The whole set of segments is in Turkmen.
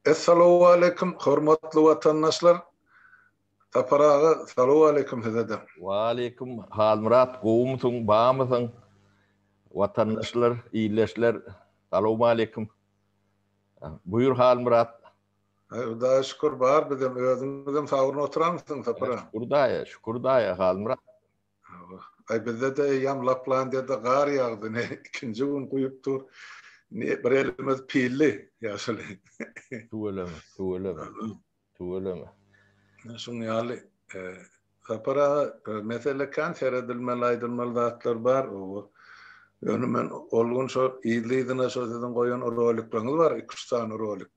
Esselamu aleyküm, hürmetli vatandaşlar. Taparağı, salamu aleyküm size de. Ve aleyküm halmurat, kovumsun, bağımısın, vatandaşlar, iyileşler, salamu aleyküm. Buyur halmurat. Daha şükür var bizim, özümüzün sağırına oturan mısın Taparağı? Şükür daya halmurat. Ay bizde de yam Laplandiya'da kar yağdı, ne ikinci gün kuyup dur. Ne bir elimiz pilli, yaşlı. Tuğulama. Şunu yali, Taparağı, mesele kan seyredilmeli, aydılmalı dağıtlar var. Önümen olgun şu iyiliğine şu sizin koyun rolikleriniz var. 2-3 tane rolik.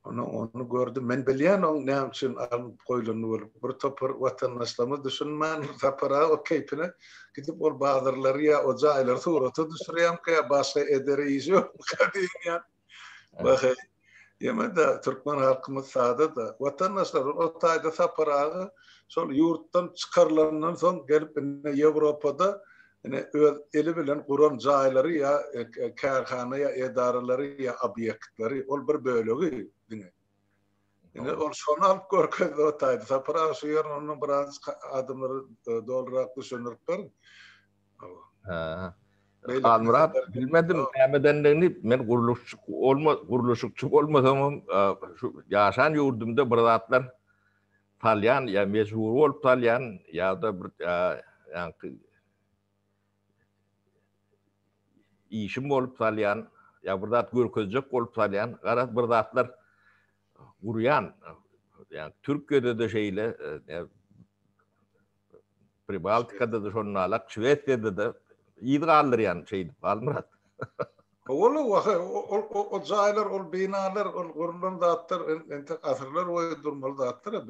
Onu gördüm. Ben bilyen on ne için alıp koyulunu var. Bir topar vatandaşlarımız düşünmen tapara o keyfine gidip ol bağlarları ya o caylar surata düşüreyim ki başka ederi iş yok. Kadın ya. Bakay. Yemede Türkmen halkımız sağda da vatandaşlar o tayda taparağı sol yurttan çıkarılandan son gelip Avrupa'da eli bilen kuran cayları ya kârhane ya edareleri ya obyektleri ol bir bölüğü dine. Ol şonu alıp görkez o tayda taparağı şu yer onun biraz adımları dolrak düşünürler. Halmurat, bilmedim nämedenligini men guruluşçuk olmasam şu yaşan yurdumda bir zatlar Talyan ya meşhur olup Talyan ya da bir yani işim olup Talyan ya bir zat görkezecek olup Talyan garat bir zatlar guruyan yani Türkiye'de de şeyle Pribaltika'da da şonnalak Şveçya'da da İdgallar yani şeydi Halmurat. O caylar, o binalar, o kurulan dağıtlar, ente asırlar o durmalı dağıtlar.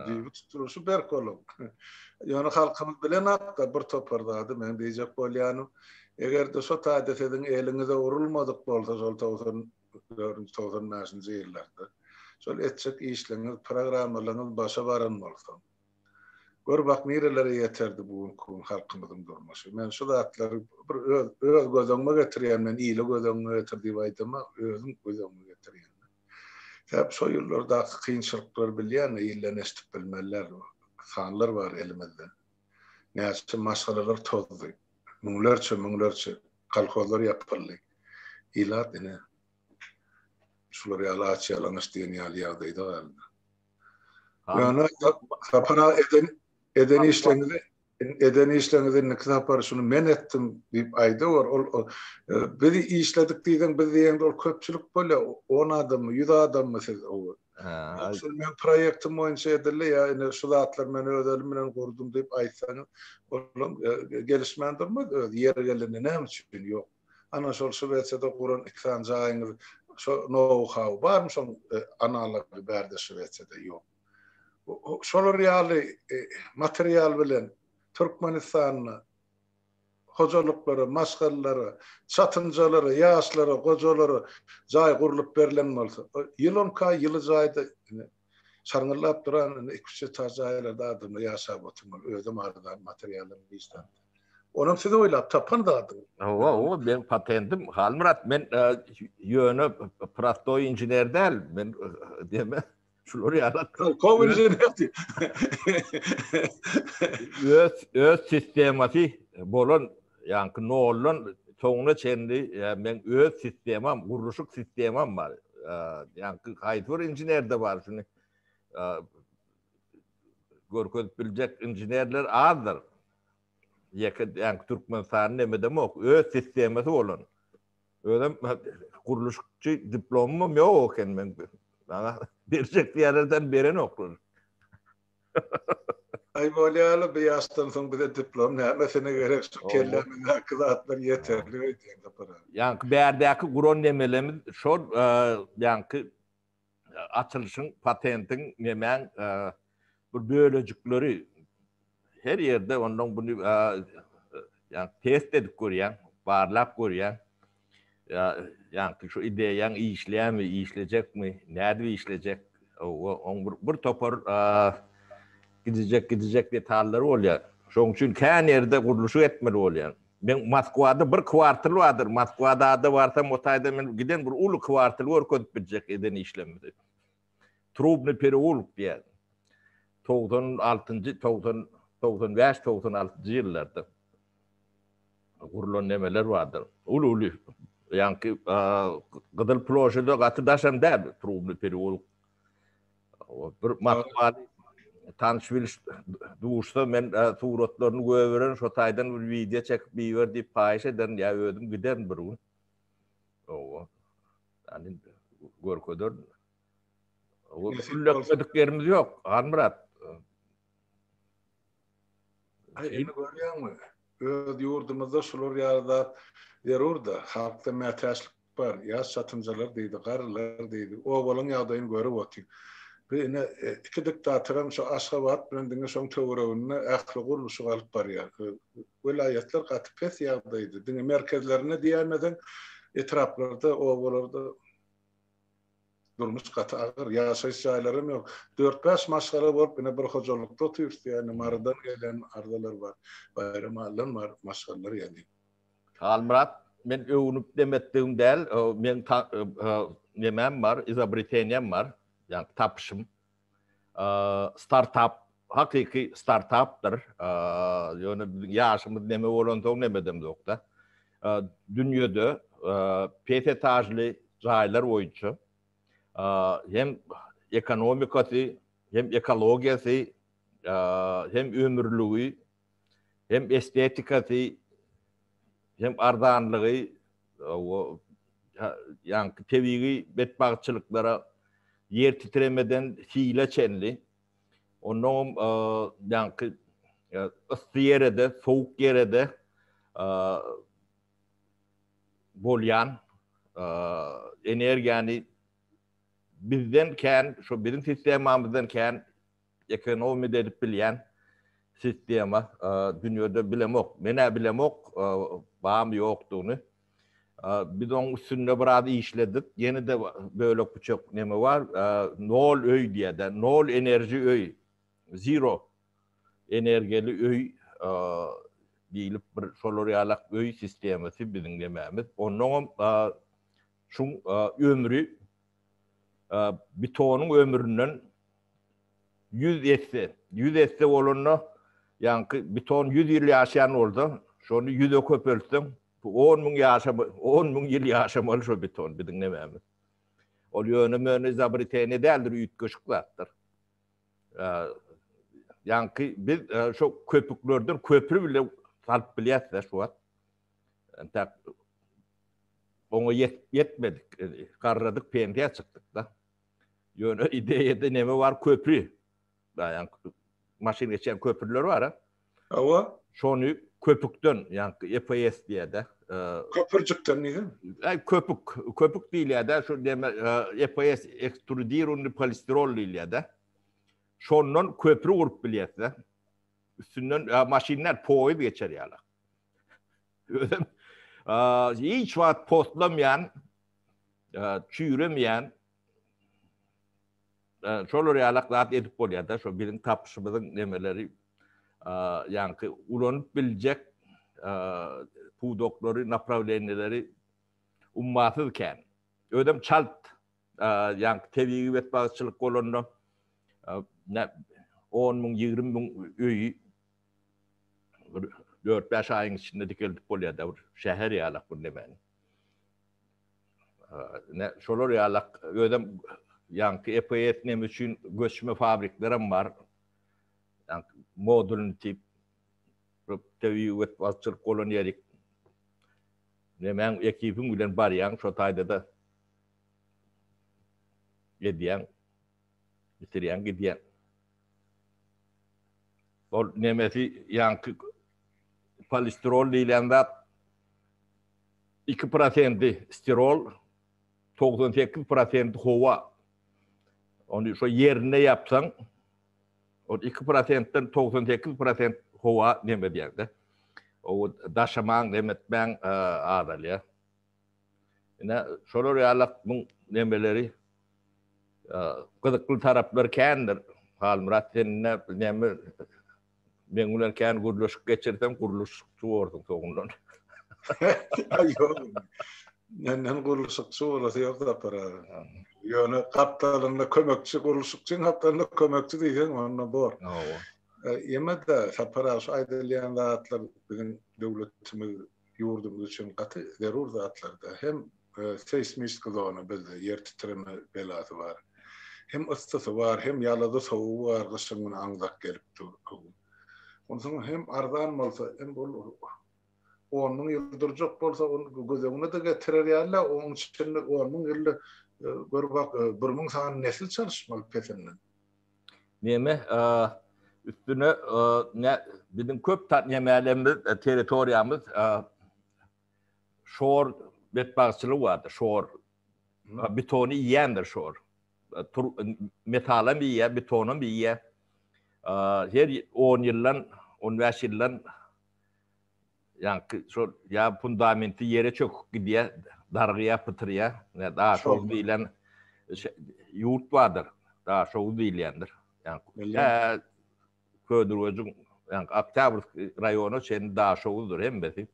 Civi tutuluşu berkolum. Yani halkımız bilen hatta bir topardadı. Ben diyecek bolyanım. Eğer de şu tadet edin elinize vurulmadık bolsa sol 95. yıllarda. Sol etçek işleriniz, programlarınız başa varan bolsa. Gör bak nerelere yeterdi bu halkımızın durması. Men şu zatları öz gözüme getirýän, men iyili gözüme getirdi aýdama, özüm gözüme getirýän. Hep şu ýyllarda kynçylyklar bilýän, ýyllany estip bilmeler, sanlar var elimizde. Näçe maşgalalar tozdy. Müňlerçe kalkozlar ýapyldy. Ilat ene. Şular ýalaç ýalaňyş diýen ýaly ýagdaýda. Yani tapana Eden işlerinizi ne kadar parasını men ettim deyip ayda var. Biri işledik diyen bir diyen o köpçülük böyle 10 adam mı 100 adam mı siz o. Yoksa men proyektim boyunca edildi ya yine şu zatlar men ödelimle kurdum deyip aytsanız oğlum gelişmen durmadı. Yer gelene ne için yok. Ana şu Şveç'te kuran iksan jayınız şu know-how var mı son analık berde Şveç'te yok. Şol reali materyal bilen Türkmenistan'ı hocalıkları, maşgalları, çatıncaları, yaşları, kocaları jay kurulup berilen bolsa. Yılı jayda sarngylap duran 2-3 tajaylarda adamı yaşap oturmalı. Özüm aradan materyalını istem. Onun size oylap tapan da adı. O ben patentim Halmurat men yönü prastoy injiner değil men deme. Şuları yarat. Öz sistemati bolon yani nollon çoğuna çendi men öz sistemam kuruluşuk sistemam var. Yani kayıtır injiner de var şunu. Görköz bilecek injinerler azdır. Yani Türkmenistan'ın ne demek? Öz sistemati bolon. Öyle kuruluşçu diplomam yok men. Birçok yerlerden beren okur. Ay bolyalı bir yaştan son bir de diplom ne mesela gerek şu kellemin hakkında atlar yeterli diyen de para. Yani berdeki kuron nemelemiz şol yani açılışın patentin nemen bu bölücükleri her yerde ondan bunu yani test edip görýän, barlap görýän. Yani şu ideýän işleýärmi, işlejekmi, näde işlejek? O bir topar gidecek detallary bolýar. Şoň üçin kän ýerde guruluşy etmeli bolýar. Men Moskvada bir kvartal vardır. Moskvada adı varsa Motayda men giden bir ulu kvartal görködüp bilecek eden işlemdi. Trubny Perevoluk diye. 95-96 yıllarda kurulan nemeler vardır. Ulu. Yani Gıdıl Ploşe'de gatıdaşan der Trubny Perevoluk. Bir Moskvada tanışviliş duşta men suratlarını görüveren şu taydan bir video çekip bir deyip paylaş eden ya ödüm giden bir gün. O yani görködür. O küllüklediklerimiz yok. Anmurat. Ay, eni görýärmi? Öz ýurdumyzda şular ýarda ýerurda halkda mätäçlik bar. Ýa satymjalar diýdi, garlar diýdi. O bolan ýagdaýyny görüp otyr. Ene iki diktatörüm şu Aşgabat bilen diňe şoň töweregiне ähli guruluşy galyp barýar. Vilayetler gaty pes ýagdaýdy. Diňe merkezlerine diýmeden etraplarda owalarda durmuş gaty agyr ýaşaýyş ýaýlarym ýok. 4-5 maşgala bolup ene bir hojalykda oturýar. Ýani Mardan gelen ardalar bar, bayram alan var, maşgalalar ýani. Almurat, men öwünüp demetdigim däl, men nemem bar, izabreteniýem bar. Yani tapışım, startup, hakiki startup'tır. Yani yaşımız neme olan nemedem yokta. Dünyada pet etajlı raylar oyuncu. Hem ekonomikası, hem ekologiyası, hem ömürlüğü, hem estetikası, hem ardanlığı, yani tebiği betbağçılıklara yer titremeden hile çenli. Onun yani ısı yere de, soğuk yere de bolyan enerjini bizden ken, şu bizim sistemimizden ken ekonomi edip bilen sistema dünyada bilemok. Mene bilemok, bağım yoktuğunu. Biz onun üstünde biraz işledik. Yeni de böyle küçük neme var. Nol öy diye de. Nol enerji öy. Zero enerjili öy deyilip bir soloryalak öy sistemisi bizim dememiz. Onun şu ömrü bir tonun ömrünün 100 etse olanı yani bir ton 100 yıl yaşayan oldu. Şunu 100'e köpürttüm. 10.000 yıl yaşamalı şu bir ton bizim dememiz. O yönümünü zabriteni değildir, ütköşüklerdir. Yani biz şu köpüklerden köprü bile salıp biliyatsa şu an. Ona yetmedik. Karradık, pendiye çıktık da. Yönü ideyede neme var köprü. Yani maşin geçen köprüler var ha. Ama şonu köpükten yani EPS diye de. Köpürcükten neydi? Köpük değil ya da şu deme EPS ekstrudirun polisterol değil ya da. Şonun köprü vurup biliyse. Üstünden maşinler poğuyup geçer yala. Hiç vaat postlamayan, çürümeyen, şolar yalaklat edip oluyor da şu birin tapışımızın demeleri yani ulanıp bilecek pudokları, napravleneleri ummatsızken ödem çalt yani tebiği ve bağışçılık olanı 10.000-20.000 üyü 4-5 ayın içinde dikildik oluyor da şehir yalak bunu demeyin. Şolar yalak ödem yani EPS nem için göçme fabriklerim var. Yani modern tip tebiği ve bağışçılık olanı yedik. Hemen ekibim bilen var yani şu tayda da gidiyen, bitiriyen gidiyen. O nemesi yani polisterol değilinde 2% stirol, 98% hava. Onu şu yerine yapsan, o 2%'den 98% hava neme diyende. O daşaman demet ben adal ya. Yine şolar yalak bu nemeleri gıdıklı tarafları kendir. Halmurat seninle neme men ularken guruluşuk geçirsem guruluşukçu ordum soğundan. Yok. Nenden guruluşukçu olası yok da para. Yani kaptanına kömekçi guruluşukçu, kaptanına kömekçi diyeceksin onunla bor. Yeme de sapara şu aydılyan zatlar bugün devletimiz yurdumuz için katı zarur zatlarda hem seismik kılığına bizde yer titreme belası var. Hem ısısı var, hem yaladı soğuğu var, kışının anzak gelip dur. Ondan sonra hem ardan olsa, hem onun yıldıracak olsa, onun gözüne de getirir yerle, onun içinde onun yılda bir bak, bir sana nesil çalışmalı peşinden. Neme, üstüne bizim köp yemeğlerimiz, teritoriyamız şor betbağçılığı vardır, şor. Betonu yiyendir şor. Metalı bir yiye, betonu bir yiye. Her 10 yıldan, 15 yıldan yani ya fundamenti yere çok gidiyor, dargıya pıtırıya. Daha çok değilen yurt vardır, daha çok değilendir. Yani Köydürücün, yani Oktyabr rayonu senin daha çoğudur hem beti.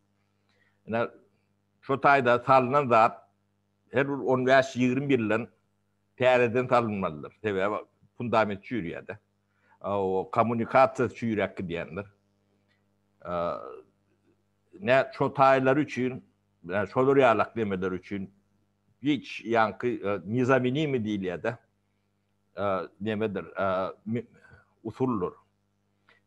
Yani şu tayda salınan zat her 15-20 yıldan tereden salınmalıdır. Tabii fundament çürüyordu. O komünikasyon çürük diyendir. Ne şu taylar için, yani şodur yalak demeler için hiç yankı nizamini mi değil ya da demedir usullur.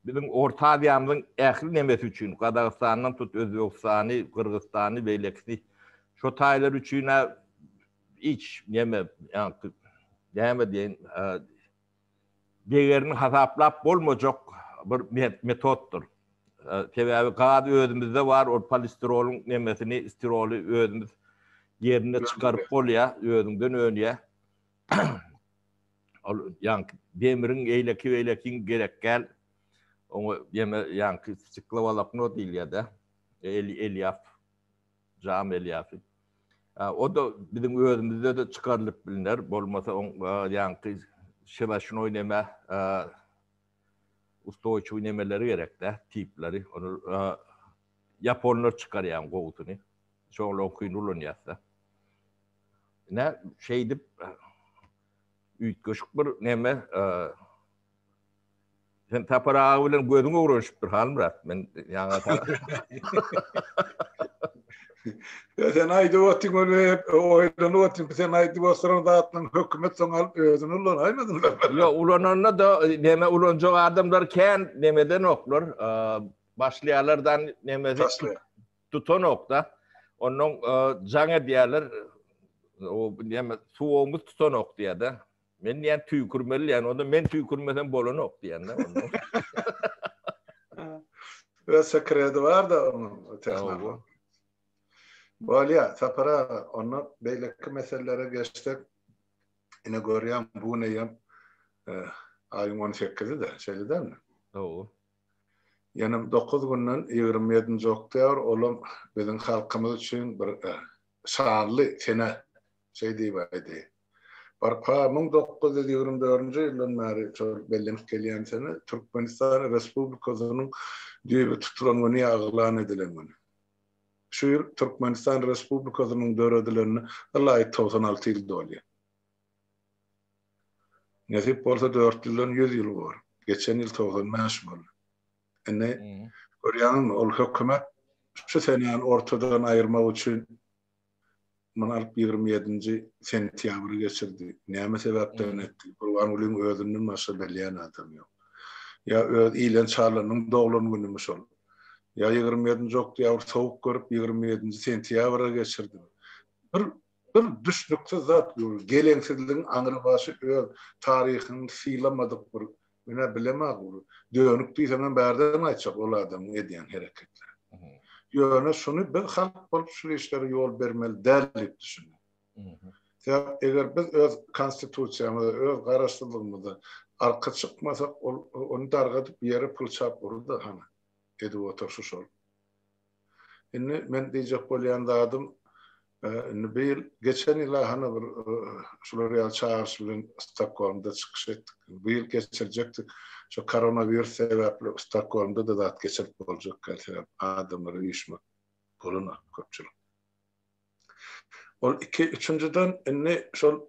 Bizim Orta Asya'mızın ehli nemesi için, Kazakistan'dan tut Özbekistan'ı, Kırgızistan'ı, Beyleksi, şu taylar için hiç neme, yani deyin, değerini hesaplap olmayacak bir metottur. Tabii gaz özümüzde var, o polisterolün nemesini, istirolü özümüz yerine çıkarıp oluyor, özümden önüye. Yani demirin eyleki gerek gel. Onu yani sıklavalak no değil ya da elyaf, cam elyafı. O da bizim özümüzde de çıkarılıp bilinir. Olmasa yani şılaşın oynama, ustaoç oynameleri gerek de tipleri. Onu Japonlar çıkarıyan kovutunu. Çoğunluğu okuyun ulun yazsa. Ne şeydi üytküşük bir neme sen tapara ulan gözüne uğraşıp bir hal Murat. Ben yani sen aydı otin öyle oydan otin sen aydı bosran dağıtın hükümet son alıp özünü ulan aymadın da. Yo ulananla da neme ulanca adamlar ken nemeden oklar. Başlayalardan nemesi tutan okta. Onun canı diyorlar o neme suğumuz tutan ok diye de. Men yani tüy kurmeli yani onu men tüy kurmeden bolon ok diyen de onu. Ve sekredi var da onun teknoloji. Böyle sapara onu belki meselelere geçtik. Yine görüyorum bu neyim ayın 18'i de şeyli değil mi? Oo. Yani 9 günden 27. Oktyabr oğlum bizim halkımız için bir şanlı sene şey deyip Barqa 1924 yıldan beri çok belli gelen sene Türkmenistan Respublikası'nın diye tutulanını ağırlan edilen. Şu yıl Türkmenistan Respublikası'nın dövredilerini Allah'a 96 yıl doluyor. Nasip olsa 4 yıldan 100 yıl var. Geçen yıl 95 oldu. Yani Koreyanın ol hükümet şu senenin ortadan ayırmak için Manal 27. sentyabrı geçirdi. Näme sebäpden etdi? Kurban ulyň özünden başga belýän adam ýok. Ya öz ilen çarlanyň doglan günümi şol. Ya 27. oktyabr sowuk görüp 27. sentyabra geçirdi. Bir düşnükse zat ýol. Geleňsizligiň aňyry başy öz taryhyny syýlamadyk bir mene bilemek ol. Dönük diýsem bärden aýtjak ol adamyň edýän hereketler. Ýöne şunu bir halk bolup şu işlere yol bermeli derlik düşünün. Eğer biz öz konstitusiyamızda, öz garaşdyrmamızda arka çıkmasak onu dargatyp bir yere pul çap urdu hana. Edip oturşu şol. Indi men diýjek bolýan zadım bir ýyl geçen ýyl hana bir şular ýa çağırış bilen Stockholm'da çykyş etdik. Bu ýyl geçirjekdik. şu koronavirüs sebeple Stockholm'da da zat geçirip olacak kadar adamları uyuşmak buluna köpçülük. Ol üçüncüden ne şol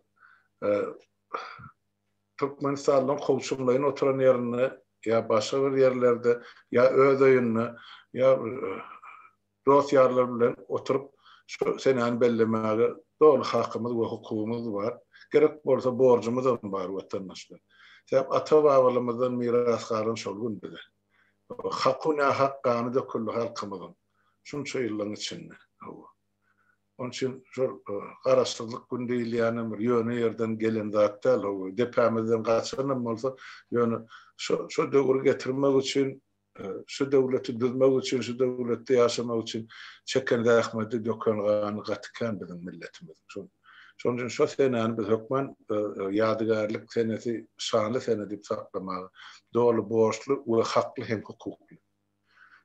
Türkmenistan'dan komşulayın oturan yerine ya başka bir yerlerde ya ödeyinne ya Rusyalılar bilen oturup şu seni bellemeye doğru hakkımız ve hukukumuz var. Gerek bolsa borcumuz da var vatandaşlar. Sebep ata-babalarımızdan miras kalan şolgun bile. Hakkuna hakkını da kullu halkımızın. Şunça yılların içinde. Onun için şu karasızlık gün değil yani bir yönü yerden gelen zatlar o depemizden kaçanım olsa yani şu devri getirmek için şu devleti düzmek için şu devlette yaşamak için çeken rahmeti dökülganı katıkan bizim milletimiz. Şunun için şu senenin biz hükmen yadigarlık senesi şanlı sene deyip saklamak doğru borçlu ve haklı hem hukuklu.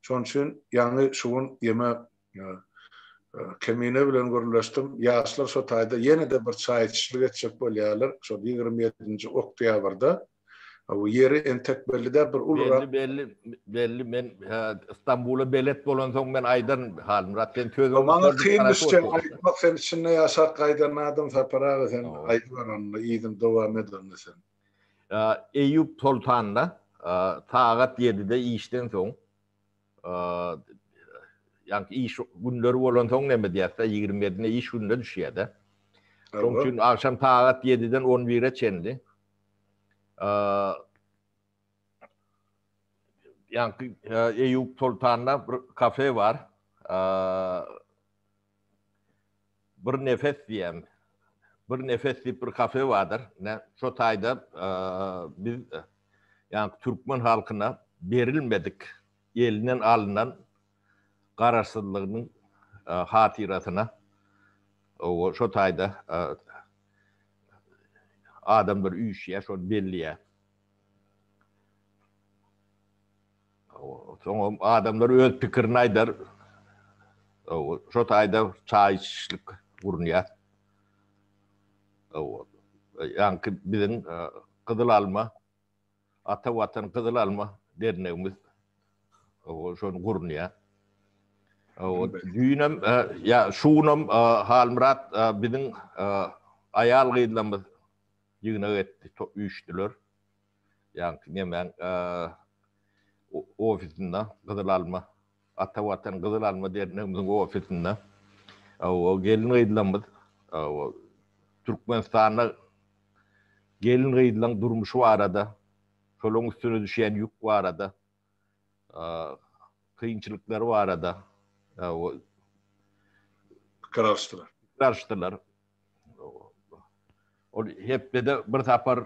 Şunun için yani şunun yeme kemine bilen görülüştüm. Yaşlar şu tayda yine de bir çayçılık etcek bolýarlar. Şu 27-nji oktýabrda o yeri entek belli bir ulra belli men İstanbul'a belet bolan soň men aydan halim ratten tözüm. Ama kıyım düşce aytmak sen içinde yaşar kaydan adam saparağı sen aytlar onunla iyiydim devam edin sen. Eyüp Sultan'la saat 7'de işten soň yani iş günleri bolan soň neme diýärse 27'ne iş gününe düşýärdi. Şoň üçin akşam saat 7'den 11'e çendi. Yani Eyüp Sultan'da bir kafe var. Bir nefes diýem. Bir nefes diýip bir kafe vardır. Şu taýda biz yani Türkmen halkyna berilmedik. Elinden alınan garaşsyzlygynyň hatirasyna o şu taýda adamlar üýşýär, şol belliýär. Soň adamlar öz pikirini aýdar. Şu taýda çaýçylyk gurunýar. Yani bizim Kızıl Alma, ata vatan Kızıl Alma dernegimiz şonu gurunýar. Düýnem ya şunam Halmurat bizim ayal gyýdlamyz ýygyna etdi, üýşdiler. Yani nemen ofisinde Kızıl Alma, ata vatan Kızıl Alma dernegimizin ofisinde o gelin gyýdlamyz Türkmenistan'da gelin gyýdylan durmuşy barada, şolun üstüne düşýän ýük barada, kıyınçılıkları barada kararşdylar. O hep de bir tapar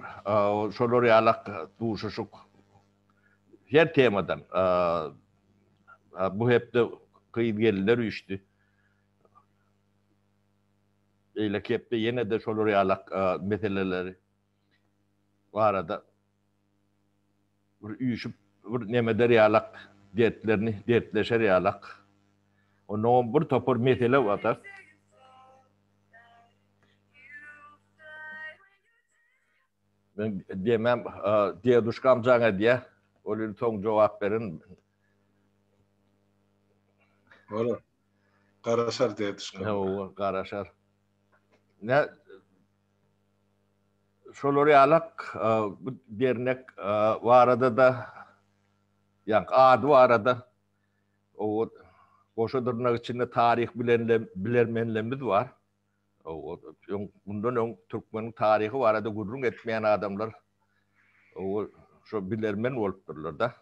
şolar ýalak duşuşuk her temadan bu hep de kıyıp geldiler üýşdi. Eyle hep de yine de şolar ýalak meseleleri barada bir üýşüp bir nemeder ýalak dertleşer ýalak. Onun bir topar mesele watar. Ben demem diýduşkam jaňa diýe, olar soň jogap berin. Ola. Garaşar diýduşkam. O garaşar. Ne şolar ýalak dernek barada da yani ady barada o goşadırnak içinde tarih bilermenlerimiz var. Bundan Türkmenin tarihi barada gurrun etmeyen adamlar şu bilermen bolupdurlar da.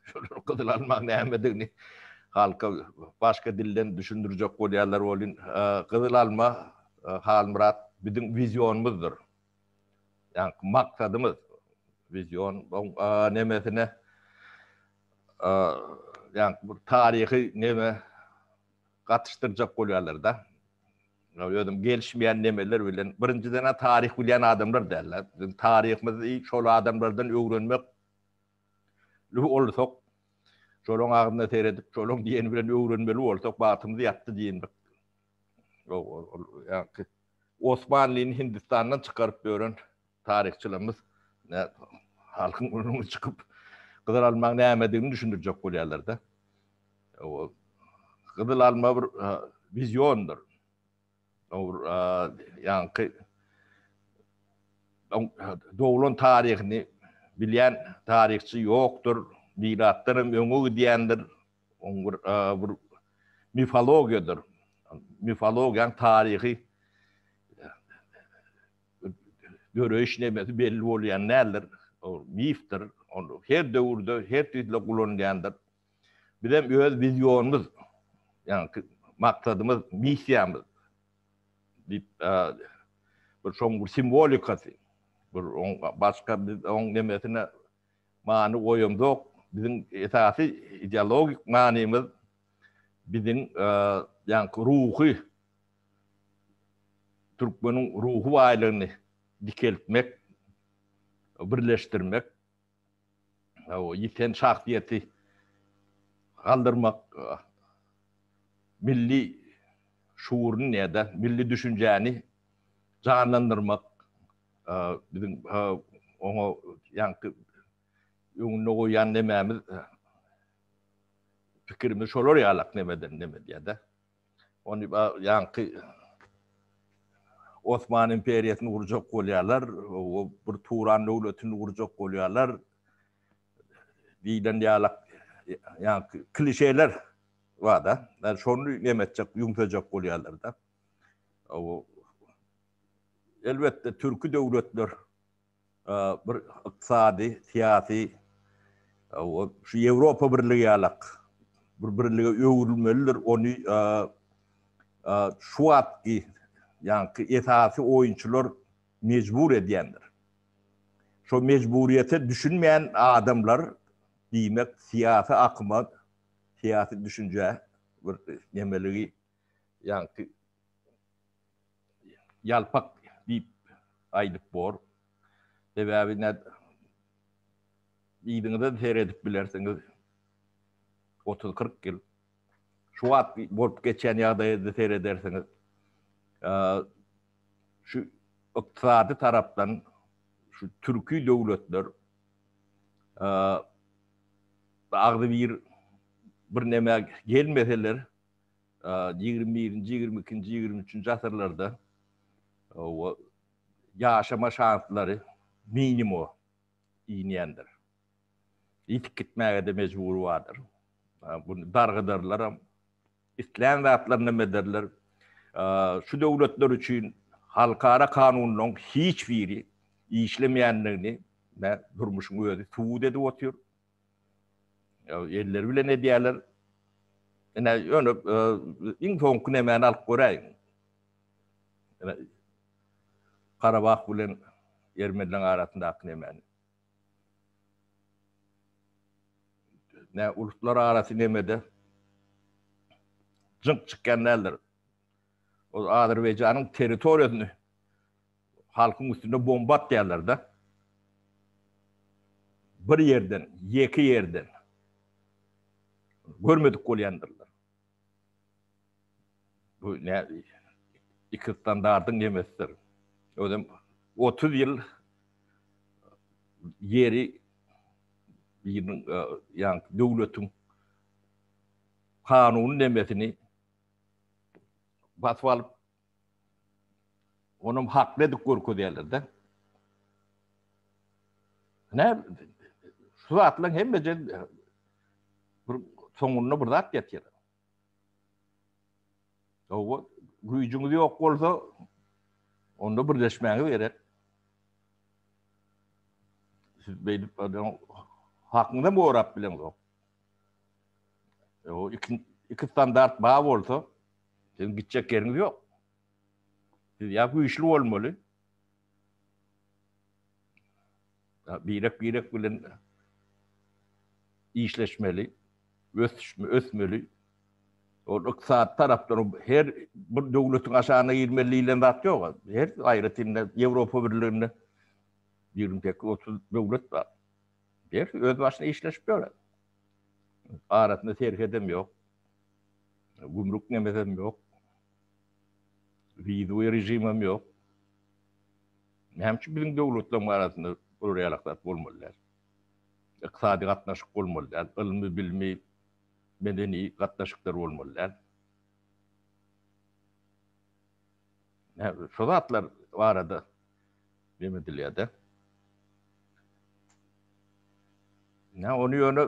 Şolar Kızıl Almaň nämedigini halka başka dilden düşündürjek bolýarlar bolyn. Kızıl Alma Halmurat bizim vizyonumuzdur. Yani maksadımız vizyon nemesine yani bu tarihi neme katıştıracak bolýarlar da. Ödüm gelişmeyen nemeler bilen birinciden tarih bilýän adamlar derler. Tarihimizi şol adamlardan öwrenmek olsak şolun agyna seredip şolun diýeni bilen öwrenmeli bolsak batymyzy ýatdy diýen. Yani Osmanlyny Hindistandan çykaryp beren tarihçilerimiz halkın önüne çıkıp Kızıl alma nämediğini düşündürecek bolýarlar da. O kızıl alma bir vizyondur. O yani doğulun tarihini bilen tarihçi yoktur. Milatların öňe gidendir. Bir mifologiyadır. Mifologiyan tarihi görüş nemesi belli bolýan näler? O miftir. Onu her döwürde, her türlü kullanýandyr. Bizim öz vizyonumuz, yani maksadımız, misyamız. Bir şoň simbolikasy. Bir başka bir nemesine many goýamok. Bizim esasy ideologik manymız bizim yani ruhy Türkmeniň ruhy baýlygyny dikeltmek, birleştirmek, o ýiten şahsiýeti galdyrmak, milli şuuruny ýa-da milli düşünjäni canlandyrmak, bizim oňa ýanky öňüne goýan nemämiz pikirimiz şolar ýalak nemeden ýa-da. Onu ýanky Osman imperiýasyny gurjak bolýarlar, o bir Turan döwletini gurjak bolýarlar. Diýden ýalak ýanky klişeler var da. Yani şonu nemetjek, ýumşajak bolýarlar da. O elbette türkü döwletler bir ykdysady, siýasy o şu Ýewropa birligi ýalak bir birlige öwrülmelidir. Onu şu atky yani esasy oyunçular mecbur edýändir. Şo mecburiyete düşünmeýän adamlar diýmek siýasy akma, siýasy düşünje bir nemeligi yani ýalpak diýip aýdyp bor. Sebäbi ýygyňyzda seredip bilersiňiz 30-40 ýyl şu wagt bolup geçen ýagdaýda seredersiňiz şu ykdysady tarapdan şu türkü döwletler agdy bir neme gelmeseler 21-nji, 22-nji, 23-nji asyrlarda o ýaşama şanslary minimum iýnýändir. Ýitip gitmäge de mejbur bardyr. Bunu dargydarlar, isläm zatlaryny mederler. Şu döwletler üçin halkara kanunyň hiç biri işlemeýänligini we durmuşyň özi suwud edip otýar. Elleri bilen edýärler. Öňe iň soňky nemäni alyp göräýin. Karabağ bilen Ermeniler arasyndaky nemäni. Uluslar arasy nemede jynk çykkan näler? O Azerbaýjanyň territoriýasyny halkyň üstüne bomba atýarlar da. Bir ýerden, ýeki ýerden görmedik bolýandyrlar. Bu iki standartyň emesdir. Özüm 30 ýyl ýeri yani döwletiň kanuny nemesini basıp alıp onun haklı edip görkezýärler da. Şu atlaň hemmeje bir soňuna bir zat ýetýär. O güýjüňiz ýok bolsa onda birleşmäňiz gerek. Siz beýlip hakyňda morap bilen o. O iki standart bağ bolsa sen gitjek ýeriňiz ýok. Siz ýa güýçli bolmaly. Birek bilen işleşmeli, ösmeli. O ykdysat tarapdan her bir döwletiň aşagyna girmeliligine zat ýok. Her aýratynda Ýewropa birliginde 20-30 döwlet bar. Bir öz başyna işleşip ýörer. Aratynda serkedem ýok. Gümrük nemesem ýok. Viza rejimim ýok. Hemçi bizim döwletler arasynda ýalaklar bolmalylar. iqtisadi gatnaşyk bolmaly, ilmi bilmi medeni gatnaşyklar bolmaly. Şu zatlar barada demedilýär-de. Onu ýöne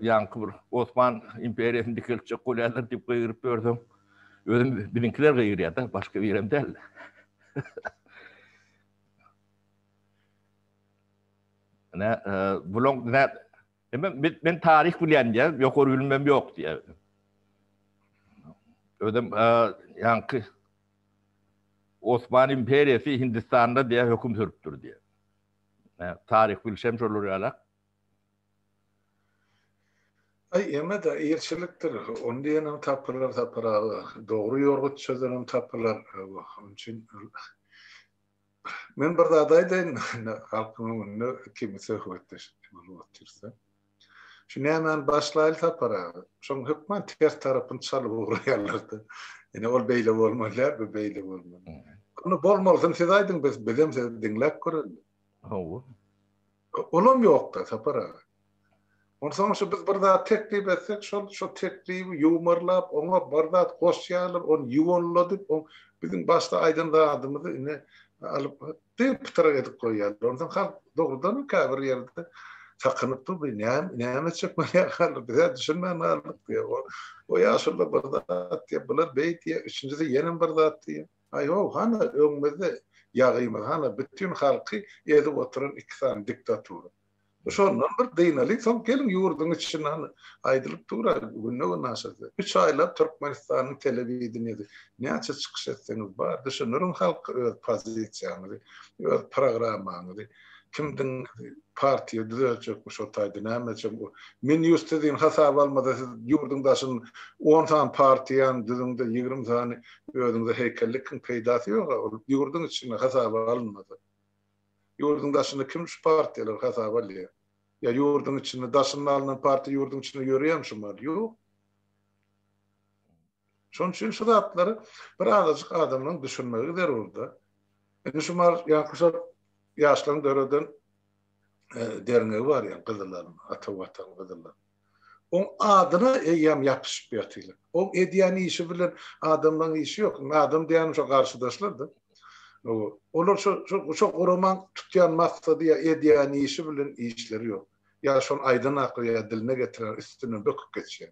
ýaňky bir Osman imperiýasyny dikilçe golýarlar diýip gyryp gördüm. Özüm bilinkiler gyýrýar-da, başga birem däl. Bulong ben tarih bilýän ýokary bilmem ýok diýär. Ödüm ýaňky Osman imperiýasy Hindistanda diýär höküm sürüpdir diýär. Tarih bilsem şolar ýala. Ema da ýerçilikdir. Onu diýenem tapylar, dogry ýorgut sözlerim tapylar. Onun üçin men bir zat aýdyn, halkymyň kimse höwetdir, bolýarsa. Şu nämen başlaýly tapara. Şoň hökmen ters tarapyn çalyp urýarlardy. Ene ol beýle bolmaly, bu beýle bolmaly. Onu bolmaly, siz aýdyn biz bilem dinläp görün. Olam ýokda tapara. Ondan sonra biz burada teklif etsek, şu teklifi yumurlap, ona barda koşyalar, onu yuvanladık, bizim başta aydınlığa adımızı yine alıp pıtırak edip koyarlar. Ondan halk doğrudan kabir yerde sakınıp da bir neyme çekmeye kalır, bize düşünmeyen aldık diye. O yaşında barda diye, bunlar bey diye, üçüncüde yenin barda diye. Hana önümüzde yağıyımız, hana bütün halkı edip oturan iki tane diktatörü. Şondan bir deýneli, soň gelin ýurdun içinden aýdylyp durar. Günne naşady. 3 aýlap Türkmenistanyň telewizionyny näçe çykyş etseňiz bar, düşünürüm halk öz pozisiýanyny, öz programmanyny, kimdiň partiýa düzeltjekmiş o taýda nämeçe bu. Men ýüztediň hasab almada siz ýurdun daşyn 10 tane partiýan düzüňde 20 tane özüňde heykellikin peýdasy ýok. Ýurdun içinde hasab alınmady. Ýurdun daşynda kim şu partiýalar hasab alýar? Ya ýurdun içinde daşyny alynan parti ýurdun içinde ýörýärmi? Ýok. Şoň üçin şu zatlary bir azajyk adamyň düşünmegi zerurda. Şumar ýa-da ýaşlaryň döredin derňegi bar ýa gyzlar, ata-watan gyzlar. On adyna eýem ýapyşyp ýatylar. O edýän işi bilen adamyň işi ýok. Adam diýen şu garşydaşlardy. Olar şu roman tutýan maksady edýän işi bilen işleri ýok. Ya şon aydın aklıya diline getiren üstüne böküp geçiyor.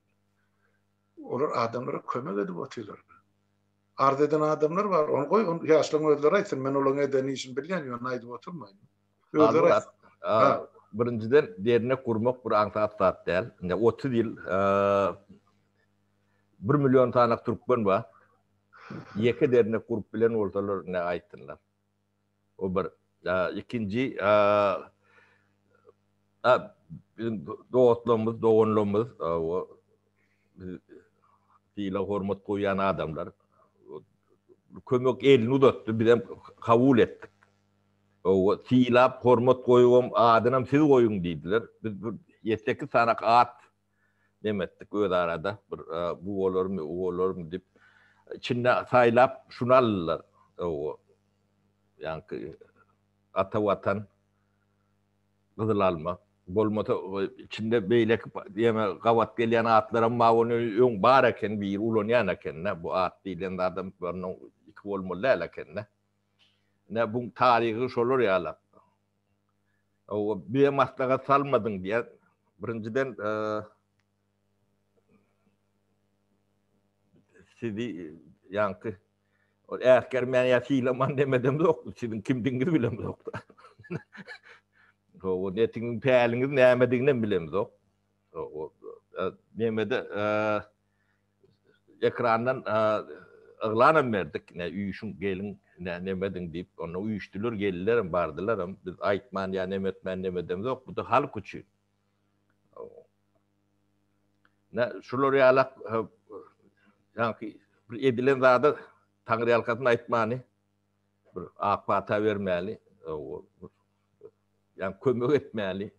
Olar adamlara kömek edip otylar. Arz eden adamlar var. Onu koy, yaşlan özleri aýtsyn, men olaň eden işin bilýän ýöne aýdyp oturmaýyn. Birinciden derine kurmak bir aňsat zat däl. 30 ýyl 1 milyon tane Türkmen var. Ýeke derine kurup bilen ortalar ne aýtdylar. O bir ikinci bizim doğutlarımız, doğunlarımız, fiile hormat koyan adamlar kömek elini uzatdı, bizim kabul ettik. O fiile hormat koyuyorum, adınam siz koyun dediler. Biz 7-8 tane at demettik öyle arada. Bu olur mu, o olur mu deyip. İçinde saylap şunu alırlar. Yani ata vatan kızıl alma. Bolmata içinde beylek diyeme gavat gelen atlara mavunu yon baraken bir ulon yanaken ne bu at dilen adam barno iki bolmalı laken ne bu tarihi şolur yala. O bir maslahat salmadın diye birinciden sizi yankı o asker men yasilaman demedim yoktu. Sizin kimdiniz bilem yoktu. O netin peýliniz nämediginden bilemiz ok. O nemede ekrandan ıglanam berdik. Ne üýüşün gelin nämedin diýip onu üýüşdüler geldiler bardylar. Biz aýtman ýa nemetmen demedimiz ok. Bu da halk üçin. Ne şular ýalak ýa-ki bir edilen zada Taňry ýalkasyny aýtmany bir akbata bermäli. Yani kömek etmeli,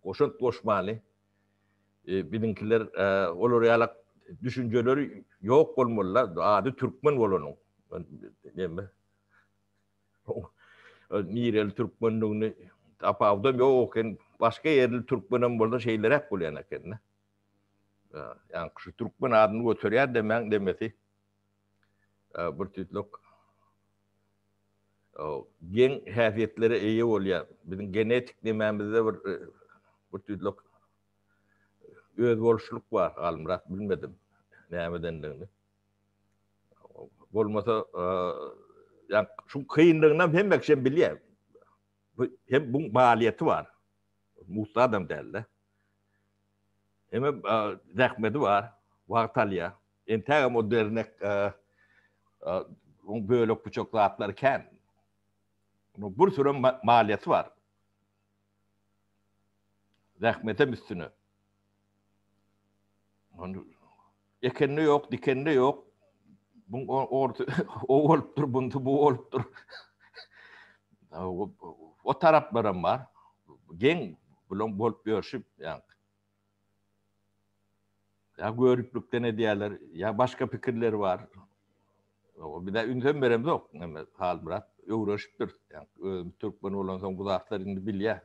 koşunt koşmalı. Bilinkiler olur yalak düşünceleri yok olmalılar. Adı Türkmen olanın. Mirel Türkmenliğini tapavdam yok. başka yerli Türkmenin burada şeyler hep buluyan kendine. Yani şu Türkmen adını götürüyor demen demesi. Bir tütlük gen hafiyetleri iyi oluyor. Bizim genetik dememizde bir tütlük özgürlük var. Almırat bilmedim. Ne dendiğini. Olmasa yani şu kıyındığından hem bakşem biliyor. Hem bunun maliyeti var. Muhtar adam derler. Hem zahmeti var. Vaktalya. Entel modernek böyle küçük rahatlarken bir sürü maliyeti var. Zahmete üstüne. Ekenli yok, dikenli yok. Bu o oluptur, bu oluptur. O taraflarım var. Gen bulun bolup görüşüp yani. Ya görüplükte ne diyorlar, ya başka fikirler var. Bir de ünlem veremiz yok. Hal Murat uğraşıptır. Yani Türkmen olan son kulaklarını bil ya.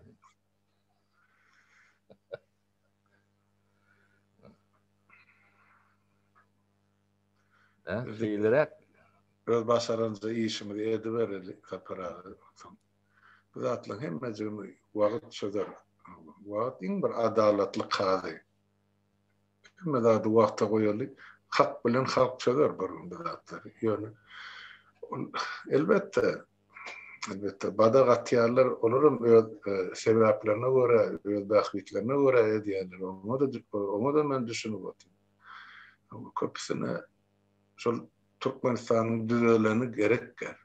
Şeylere öz başarınca işimi de edivereli kaparağı. Bu zatla hemmecini vaqt çözer. Vaqt in bir adalatlı kazi. Hemme da vaqta koyarlı. Hak bilen halk çözer bir zatlar. Yani elbette bada gatiyarlar olurum sebeplerine göre, bakbitlerine göre ediyorlar. Onu da ben düşünüp oturum. Köpüsüne şol Türkmenistan'ın düzelerini gerek gel.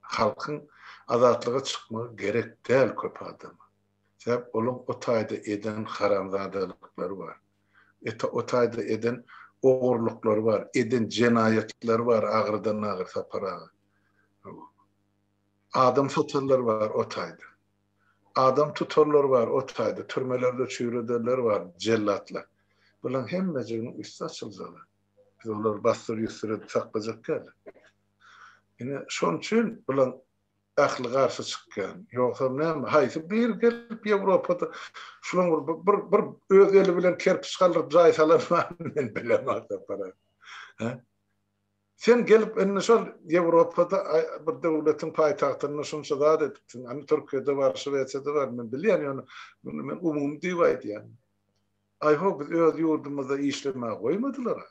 Halkın azatlığa çıkmağı gerek değil köp adamı. Sebep onun o tayda eden haramzadalıkları var. O tayda eden oğurlukları var. Eden cenayetler var. Ağırdan ağır saparağı. Adam tutarlar var o tayda. Adam tutarlar var o tayda. Türmelerde çürüderler var. Cellatlar. Bunların hemmecinin üstü açılacaklar. Biz onları bastır yüzsüre saklayacak geldi. Yine şun için bulan aklı karşı çıkan. Yoksa ne? Hayır bir gelip Avrupa'da şunun bir öz eli bilen kerpiç kaldırıp zayıfalar var. Ben bilemem para. Sen gelip önüne şol Avrupa'da bir devletin payitahtını şunsa da ettin. Hani Türkiye'de var, Şveç'te var. Ben biliyorum. Ben umum divaydı yani. Ayho biz öz yurdumuzda işlemeye koymadılar.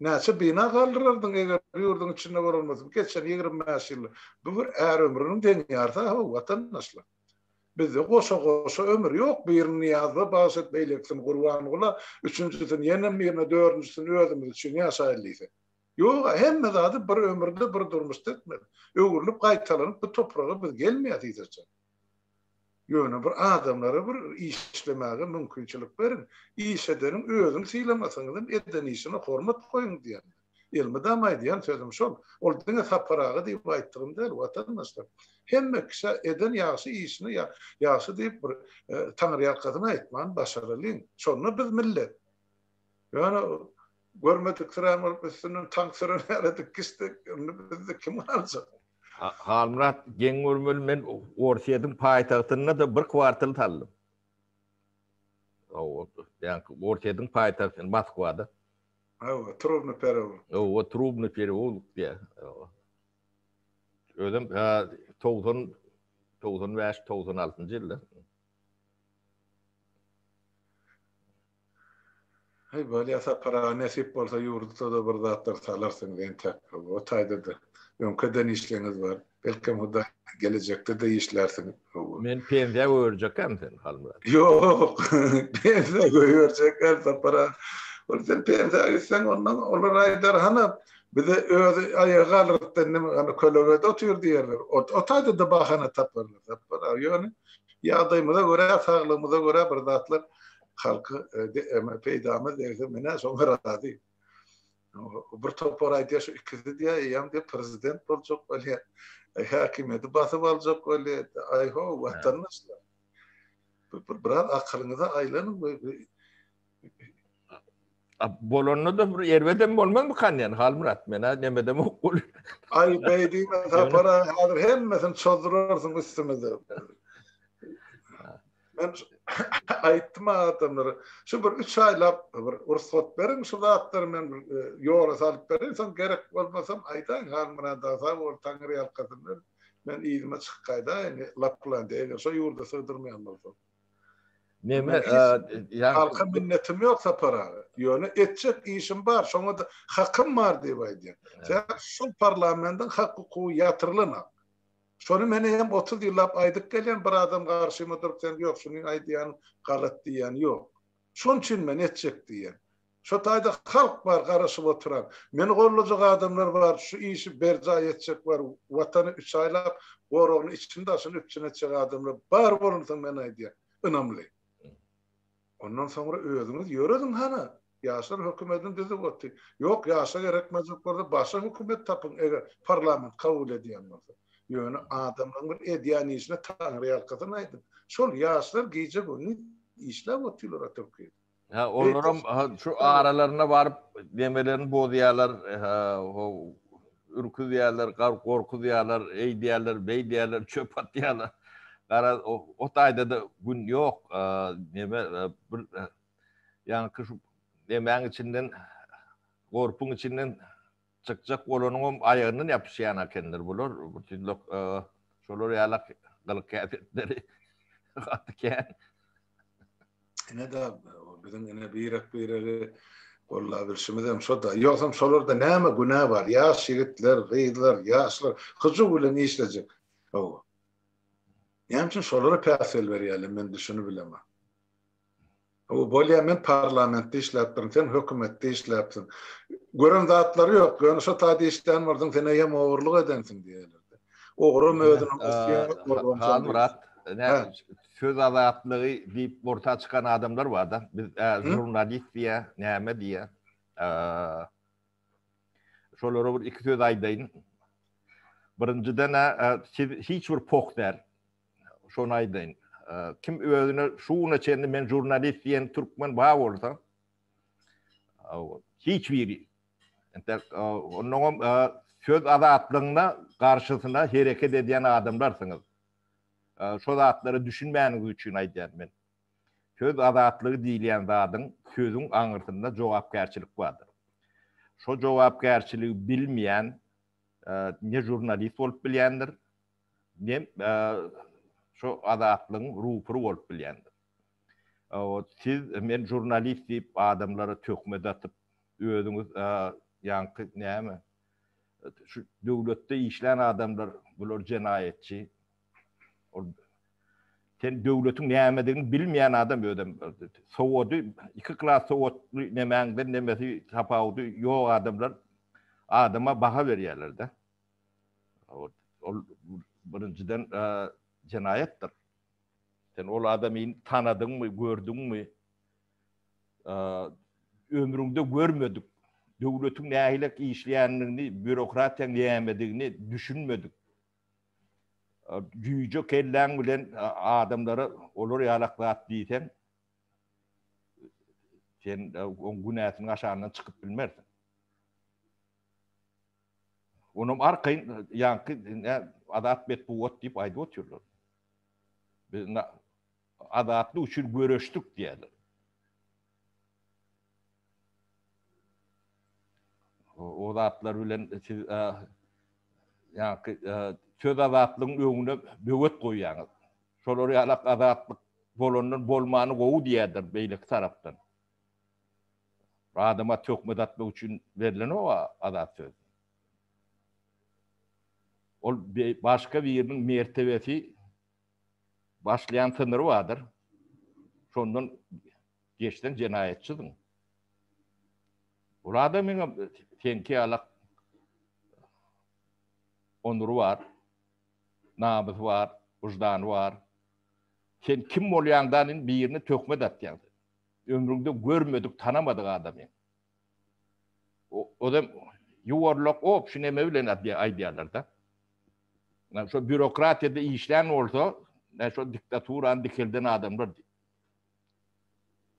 Näçe bina kaldırırdın eger yurdun içinde var olmasın. Geçen 25 yıl. Bu bir er ömrünün deňýärde vatandaşlar. Bizde goşa ömür yok. Birini ýazda basit beýleksin gurban ola. Üçüncüsini ýene birine dördüncüsini özümüz üçin ýaşaýlysa. Yok hemme zady bir ömürde bir durmuşda etmedi. Öwürlüp gaýtalanyp bu toprağa biz gelmeýär diýerler. Ýöne bir adamlara bir işlemäge mümkinçilik berin. İş edenin özüň syýlamasyňyz eden işine hormat goýun diýen. Elmi damaýdy sözüm şol. Ol diňe saparagy diýip aýtdym der watandaşlar. Hemme kişi eden ýaşy işini ýaşy diýip bir Taňry ýarkadyna aýtman başarılyň. Şonu biz millet. Ýöne görmedik sıramyl üstünden tank sürüp aradyk kişi bizde kim alsa. Halmurat Gengürmül men Orsiýadyň paýtagtyna da bir kwartal taldım. Yani Orsiýadyň paýtagtyny Moskwada. Trubny perewo. O Trubny perewo diýe. Özüm 95-96 ýylda. Hey böyle yasa para nesip bolsa yurtda da bir zatlar salarsyň diýen tek. O taýda da öňkeden işleriniz var. Belki huda gelecekde de işlersin. Men pensiya görjekm sen Halmurat. Yok. Pensiya görjekler para. Sen pensiya sen ondan olar aýdar hana bize öz aýaga alypdan ana kölegede otur diýerler. O taýda da bahana taparlar. Para ýöne ýagdaýymyza görä, saglygymyza görä bir zatlar halky peýdamy derse mene soňra rady. Bir topar aýdýar şu ikisi diýär, ýa-da prezident boljak bolýar. Hakimiyeti basyp aljak bolýar. Aýho watandaşlar. Bir akylyňyza aýlanyň. Bolonda da bir erweden bolmazmy kanýan Halmurat mena nemedem okul. Ay beýdiňe para hazır hemmesin çözdürersiň üstümizde. Ben aytdım adamlara. Şu bir 3 aylap bir ursat berin şu zatlar men yola salıp berin sen gerek bolmasam aytan halmana da sa bol tangri alqatınlar. Men iyime çıkkayda yani laplan değil. Şu yurda sığdırmayan bolsa. Neme Halka minnetim yoksa para. Yönü etcek işim var. Şoňa da hakkım var diýip aýdýar. Sen şu parlamentin hakkı yatırılana. Şonu mene hem 30 ýyllap aýdyp gelen bir adam garşyma durup sen ýok şunu aýdýan galat diýen ýok. Şoň üçin men etjek diýen. Şu taýda halk bar garaşyp oturan. Meni gollajak adamlar var. Şu işi berja etjek var. Watany 3 aýlap gorogyny içinde aşyny üçin etjek adamlar bar bolunsa men aýdýar. Önemli. Ondan sonra özüňiz ýöredin hana. Ýaşlar hökümetin dedi botdy. Ýok ýaşa gerekmezlik bolsa başga hökümet tapyň eger parlament kabul edýän bolsa. Ýöne adamlaryň bir edýän işine taňry ýalkasyny aýdym. Şol ýaşlar gece güni işläp otyrlar Türkiýede. Ha olaram şu aralarına barıp demelerini bozaýarlar, o ürküdýärler, gorkudýarlar, eýdýärler, beýdýärler, çöp atýarlar. Gara o taýda da gün ýok. Neme bir ýani şu demäň içinden gorpun içinden çıkacak bolanyň aýagyny ýapyşýan ekenler bular. Bütünlük şolar ýalak gylyk käfetleri atykän. Ne da bizim ene birek bolla bilşimizem şo da ýoksam şolarda näme günä bar? Ýaş ýigitler, gyýdylar, ýaşlar hyjy bilen işlejek. O. Ýa-ni şolara päsel berýärler men düşünüp bilemem. O bolýa men parlamentde işläpdim, sen hökümetde işläpsin. Gören zatlary ýok, ýöne şo taýda işlän bardyň sen ýa mowurlyk edensiň diýerler. Ogrum ödüni Murat, söz azatlygy diýip orta çıkan adamlar var da. Biz jurnalist diýe, näme diýe. Şolara bir iki söz aýdaýyn. Birinciden hiç bir pokder. Şonu aýdaýyn. Kim özüne şuuna çendi men jurnalist diýen türkmen ba bolsa. Hiç biri. Onuň söz azatlygyna garşysyna hereket edýän adamlarsyňyz. Şo zatlary düşünmäniz üçin aýdýan men. Söz azatlygy diýilýän zadyň sözüň aňyrtynda jogapkärçilik bardyr. Şo jogapkärçiligi bilmeýän ne jurnalist bolup bilýändir, ne şo azatlygyň ruhpy bolup bilýändir. Siz men jurnalist diýip adamlara tökme atyp özüňiz ýanky näme? Şu döwletde işlän adamlar bular jenaýetçi. Sen döwletiň nämedigini bilmeýän adam ödem. Sowady, iki klas sowatly nemäňden nemesi tapawdy ýok adamlar adama baha berýärler de. Ol birinciden jenaýetdir. Sen ol adamy tanadyňmy, gördüňmi? Ömrüňde görmedik. Döwletiň nähilek işleýänligini, bürokratiýaň nämedigini düşünmedik. Güýje kellen bilen adamlara olar ýalaklat diýsen, sen o günäsiniň aşagyna çykyp bilmersin. Onuň arkaýyn ýanky adat bet buwat diýip aýdyp oturlar. Biz adatly üçin görüşdük diýerler. O adatlar bilen siz ýanky söz azatlygyň öňüne böwet goýýaňyz. Şolary ýalak azatlyk bolanyň bolmany gowy diýerdir beýlik tarapdan. Adama tökme atmak üçin berilen o azat söz. Ol başga biriniň mertebesi başlayan sınırı vardır. Şondan geçten jenaýetçidir. Burada meni tenki alak onuru var, namız var, vicdan var. Sen kim bolýandan birini tökme atýan. Ömrüňde görmedik, tanamadyk adamy. O da yuwarlak op şu neme bilen aýdýarlar da. Şu bürokratiýada işlän bolsa, şu diktaturan dikilden adamlar.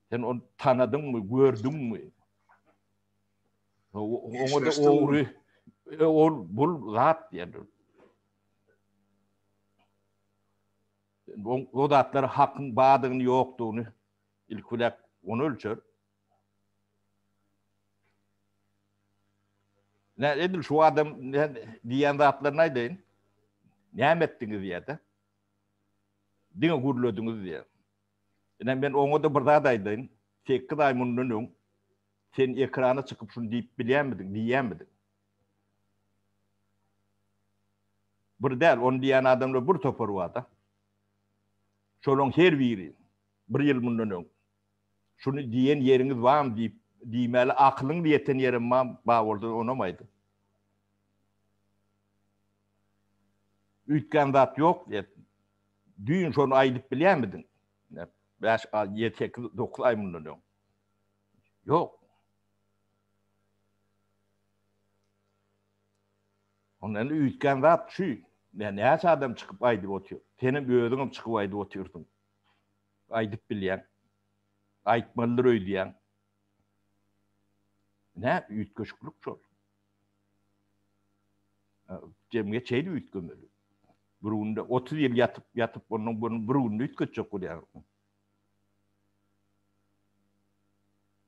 Sen onu tanadın mı, gördün mü? Onu da oğru, bul rahat diyorlar. O zatlar hakkın bağdığını yoktuğunu ilkulak onu ölçür. Ne edil şu adam diyen zatlar neydi? Ne emettiniz diye de. Dine gurlödünüz diye. Yani ben onu da bırdadaydım. Tekki daymunun sen ekrana çıkıp şunu deyip diyemedin. Bir değil, onu diyen adamla bir topar vada. Şolun her biri, bir yıl bundan şunu diyen yeriniz var mı deyip, diymeli aklın diyeten yerim var bağ oldu, onamaydı. Ütken zat yok diye, düğün şunu aydıp bilemedin. 5, 7, 8, 9 ay bundan yok. Ondan ütken zat şu, ne adam çıkıp aydıp oturuyor. Senin bir ödünüm çıkıp aydıp oturdun. Aydıp bilen, aytmalıdır ödeyen. Ne? Ütköşüklük çok. Cemge çeydi ütkömeli. Burunda 30 yıl yatıp onun burunda ütköçük oluyor.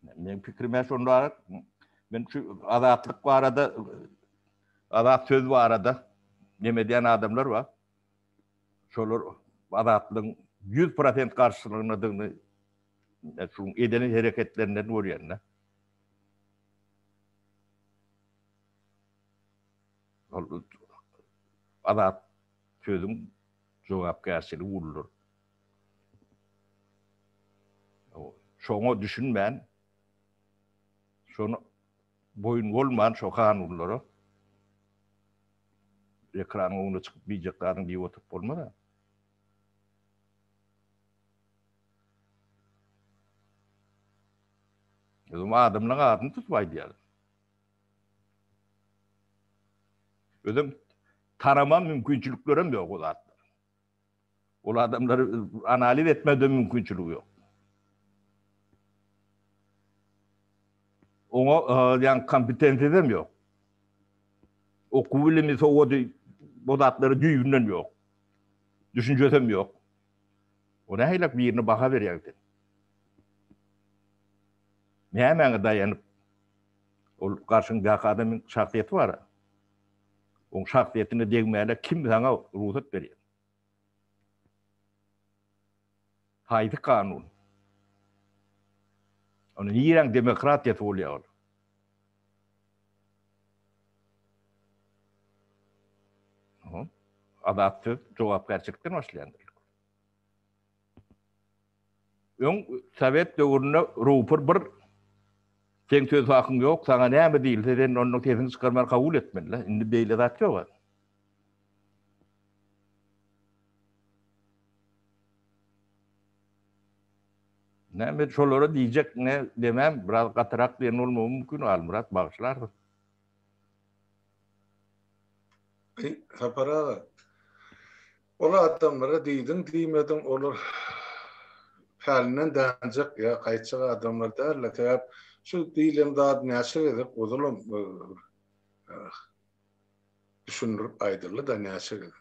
Benim fikrime şunlar, ben şu adatlık var arada, adat söz var arada, demediyen adamlar var. Şolar adatlığın 100% karşılığını şu edenin hareketlerinden vuruyor. Adat sözün cevap karşılığı vurulur. Şonu düşünmeyen, şonu boyun olmayan şokan vurulur. Ekranın önüne çıkıp biyeceklerin bir oturup olmadı. Özüm adamla adını tutmaydı yani. Özüm tanıma mümkünçülüklerim yok o zatlar. O adamları analiz etmede mümkünçülüğü yok. Ona yani kompetensitem yok. Oku bilimiz o zatları düğünden yok. Düşüncesem yok. O ne haylak bir yerine baka verecekti. Ne hemen dayanıp o karşındaki adamın şahsiyeti var. O şahsiyetini değmeyene kim sana ruhsat veriyor? Haydi kanun. Onun İran demokratiyeti oluyor. Adatsız cevap gerçekten başlayandır. Sovet dövründe rupur bir sen söz hakkın yok, sana ne mi değil, sen onun tezini çıkarmanı kabul etmediler. Şimdi böyle zat yok. Ne mi şolara diyecek ne demem, biraz katarak diyen olmamı mümkün Almurat bağışlar. Sapara ola adamlara diymedin olur halinden dancak ya kayıtçık adamlar derler. Tabi şu dilim daha neşir edip uzulum düşünürüp aydırlı da neşir edip.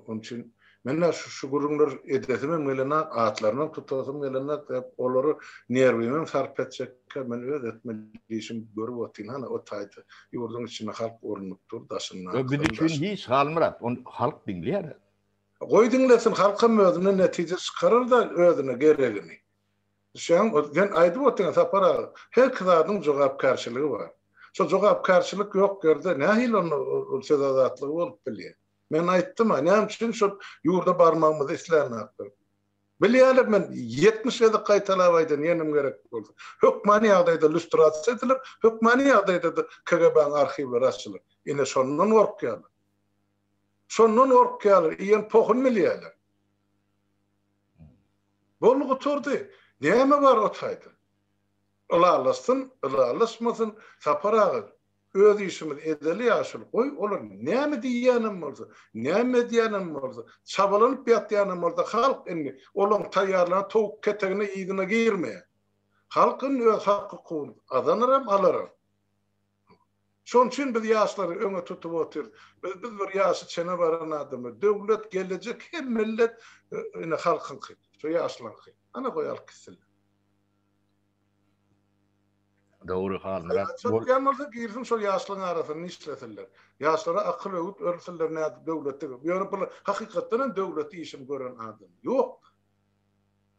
Onun için men şu gurumlar edetimin gelene atlarından tutasım gelene onları nervimin sarf edecek men ödetmeliyim görüp otin hani o taydı yurdun içine halk orunuptur daşından. Bir için hiç Almurat halk dinliyor. Koy dinlesin halkın özüne netice çıkarır da özüne gereğini. Ben aydı otuna sapara her kızadın cevap karşılığı var. Şu cevap karşılık yok gördü. Ne hil onun söz azatlığı olup biliyor. Ben ayttım ha. Ne için şu yurda barmağımızı islernaktır. Biliyorlar ben 77 kaytalavaydı yenim gerek oldu. Hükmani adayda lüstrasyon edilir. Hükmani adayda da KGB'nin arşivleri açılır. Yine sonundan korkuyorlar. Sonundan korkuyorlar. İyen pokun miliyorlar. Bolu oturdu. Niye mi var otaydı? Alasmasın, saparağı. Öz işimiz edeli yaşıl koy olur. Ne mi diyenim olsa, ne mi diyenim olsa, çabalanıp yatyanım olsa, halk inni, olan tayyarlarına tavuk keteğine iyidine girmeye. Halkın öz hakkı kuğun, adanırım, alırım. Şoň üçin biz ýaşlary öňe tutup otur. Biz bir ýaşy çene baran adamy. Döwlet gelecek hem millet ine halkyň ky. Şo ýaşlaryň ky. Ana goýal kisler. Doğru halmara. Çok yanıldı girsin şol ýaşlaryň arasyny işletirler. Ýaşlara akyl öwüt örsünler näde döwletde. Ýöne bir hakykatdan döwleti işim gören adam ýok.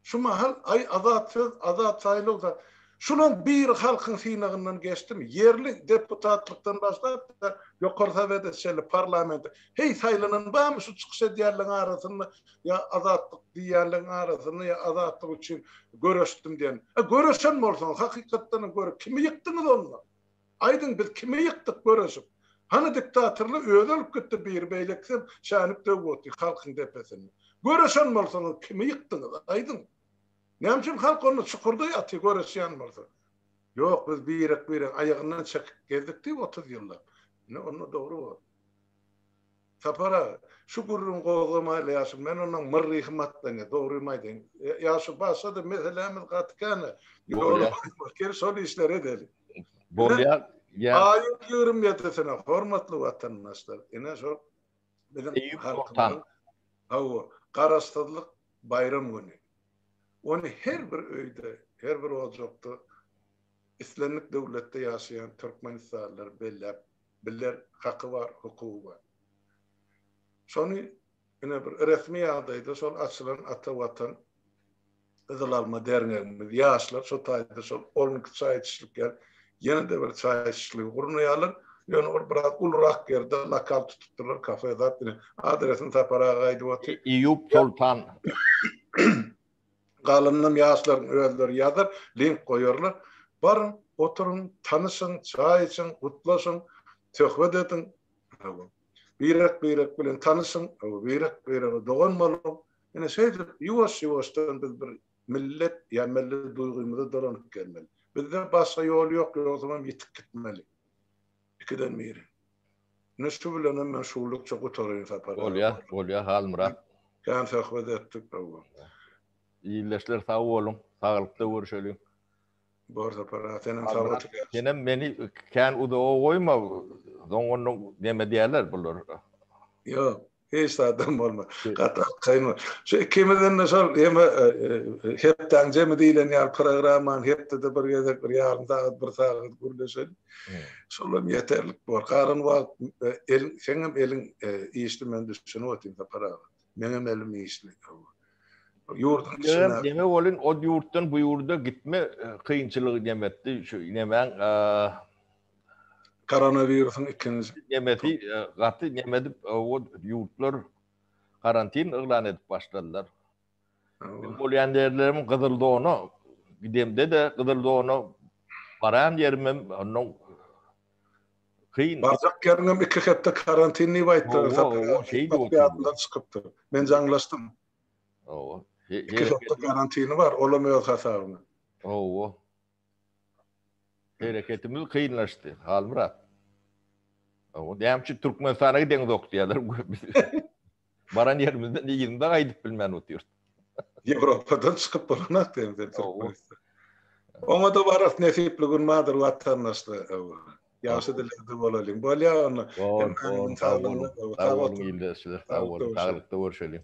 Şu mahal azat saýlawda şunun bir halkyň synagyndan geçdim. Yerli deputatlykdan başlap da ýokary Sowet şeýle parlamentde hey saýlanan bam şu çykyş edýärleň arasyny ýa azatlyk diýärleň arasyny ýa azatlyk üçin görüşdim diýen. Görüşen bolsaň hakykatdan görüp kimi ýykdyňyz onu? Aýdyň biz kimi ýykdyk görüşüp. Hany diktatorly özelip gitdi bir beýleksen şanyp döwletdi halkyň depesini. Görüşen bolsaň kimi ýykdyňyz? Aýdyň. Näme üçin halk onu çukurda ýaty görüşýän bolsa? Ýok, biz bir ayagyndan çekip geldikdi 30 ýyllap. Ne onu dogry bol. Sapara şu gurrun goýmaýla ýaşy men onuň myrry himmatdan dogry maýdyn. Ýaşy başlady meselemiz gatkany. Ýok, şol işler edeli. Bolýar. Aýyp ýörüm ýetesine hormatly watandaşlar. Ene şol bilen halkyň. Garaşdyrlyk bayram güni. Onu her bir öýde, her bir ojokda İslamik döwletde ýaşaýan türkmenistanlar biller haky bar, hukuky bar. Şonu ine bir resmi ýagdaýda şol açylan ata watan ýyzylalma derneğimiz ýaşlar şo taýda şol 12 çaýçylyk ýene-de bir çaýçylyk gurnaýarlar. Ýöne or biraz ulrak ýerde lokal tutupdylar, kafedat adresini tapara gaýdy. Eyüp Sultan Galynnym ýaşlaryň özleri ýazar, link goýarlar. Barın, oturun, tanışın, çay için, kutlaşın, töhbet edin. Birek bilen tanışın, birek doğanmalın. Yine yavaş-yavaştan biz bir millet, yani millet duygumuza dolanıp gelmeli. Bizde başka yol yok, o zaman yitip gitmeli. İkiden biri. Nüştü bilen men şuurluk çok utarayın sapara. Olya, halmıra. Yani töhbet ettik. İyileşler sağ olun, sağlıkta görüşelim. Borsa para senin sağlık. Senem beni kan uda koyma. Onun deme diýerler bular. Yok, hiç adam olma. Gata kayma. Şu ikimizden nasıl hep tangcemi diýilen ýa programman hep de bir gezek bir ýarym saat bir saat gürleşelim. Şolum yeterlik bor. Garyn wagt seňem eliň işli men düşünüp otyrym para. Menem elim işli. Yurdun içine. Deme bolun o yurtdan bu yurda gitme kıyınçılığı demetti. Şu nemen koronavirüsün ikinci. Demeti gatı demedi o yurtlar karantin ilan edip başladılar. Bolyan derlerim Kızıldoğan'a gidemde de Kızıldoğan'a baran yerimem onun kıyın. Barzak yerimem 2 hafta karantinli baytdı. O şey de oldu. Çıkıptı. Ben canlaştım. O 2 hafta karantini var, olamıyor hasarını. Oo. Hareketimiz kıyınlaştı, halmıra. O demçi Türkmenistan'a giden doktorlar baran yerimizden ýerinde gaýdyp bilmän otyr. Ýewropadan çykyp bolanak diýen. Oňa da barat nesipli gün madyr watandaşlar. Ýaşy dilde bolalım. Bolýa onu. Sağ olun, sağlıkta görüşelim.